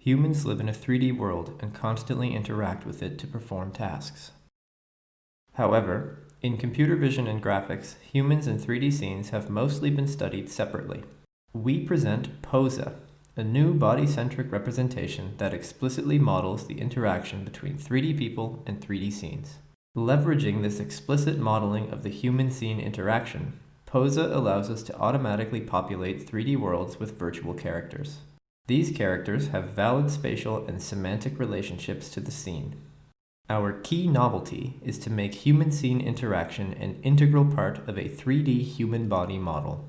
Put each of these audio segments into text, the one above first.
Humans live in a 3D world and constantly interact with it to perform tasks. However, in computer vision and graphics, humans and 3D scenes have mostly been studied separately. We present POSA, a new body-centric representation that explicitly models the interaction between 3D people and 3D scenes. Leveraging this explicit modeling of the human-scene interaction, POSA allows us to automatically populate 3D worlds with virtual characters. These characters have valid spatial and semantic relationships to the scene. Our key novelty is to make human-scene interaction an integral part of a 3D human body model.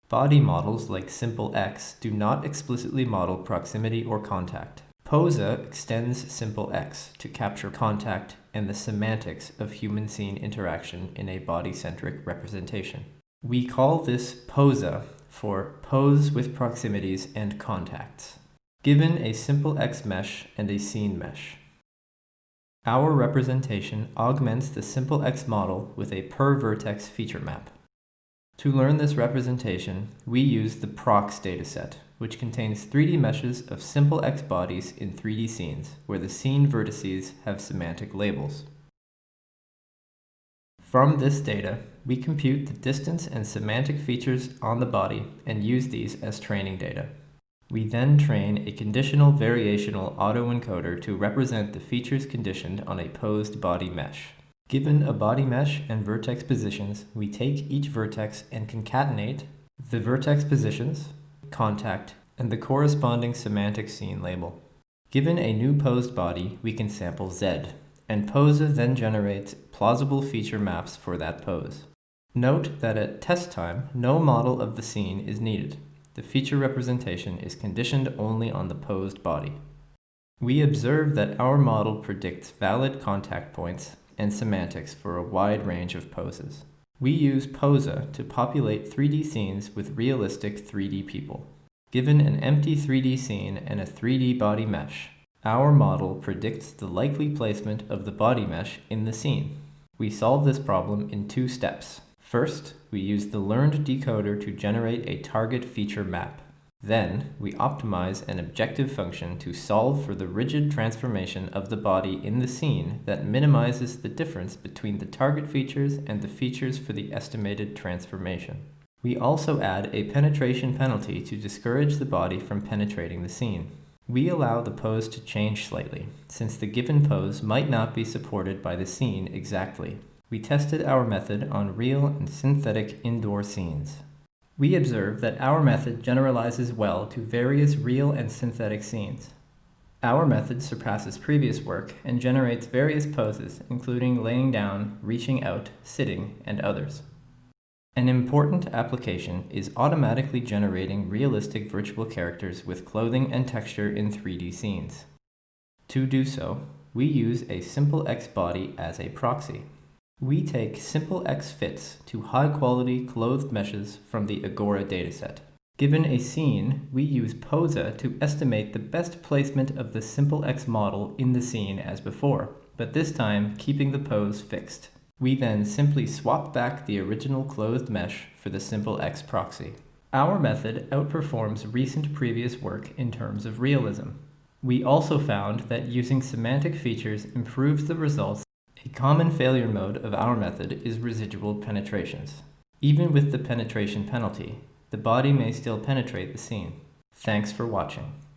Body models like SMPL-X do not explicitly model proximity or contact. POSA extends SMPL-X to capture contact and the semantics of human-scene interaction in a body-centric representation. We call this POSA for Pose with Proximities and Contacts, given a SMPL-X mesh and a scene mesh. Our representation augments the SMPL-X model with a per-vertex feature map. To learn this representation, we use the PROX dataset, which contains 3D meshes of SMPL-X bodies in 3D scenes, where the scene vertices have semantic labels. From this data, we compute the distance and semantic features on the body and use these as training data. We then train a conditional variational autoencoder to represent the features conditioned on a posed body mesh. Given a body mesh and vertex positions, we take each vertex and concatenate the vertex positions, contact, and the corresponding semantic scene label. Given a new posed body, we can sample Z, and POSA then generates plausible feature maps for that pose. Note that at test time, no model of the scene is needed. The feature representation is conditioned only on the posed body. We observe that our model predicts valid contact points and semantics for a wide range of poses. We use POSA to populate 3D scenes with realistic 3D people. Given an empty 3D scene and a 3D body mesh, our model predicts the likely placement of the body mesh in the scene. We solve this problem in 2 steps. First, we use the learned decoder to generate a target feature map. Then, we optimize an objective function to solve for the rigid transformation of the body in the scene that minimizes the difference between the target features and the features for the estimated transformation. We also add a penetration penalty to discourage the body from penetrating the scene. We allow the pose to change slightly, since the given pose might not be supported by the scene exactly. We tested our method on real and synthetic indoor scenes. We observe that our method generalizes well to various real and synthetic scenes. Our method surpasses previous work and generates various poses, including laying down, reaching out, sitting, and others. An important application is automatically generating realistic virtual characters with clothing and texture in 3D scenes. To do so, we use a SMPL-X body as a proxy. We take SMPL-X fits to high-quality clothed meshes from the Agora dataset. Given a scene, we use POSA to estimate the best placement of the SMPL-X model in the scene as before, but this time keeping the pose fixed. We then simply swap back the original clothed mesh for the SMPL-X proxy. Our method outperforms recent previous work in terms of realism. We also found that using semantic features improves the results. A common failure mode of our method is residual penetrations. Even with the penetration penalty, the body may still penetrate the scene. Thanks for watching.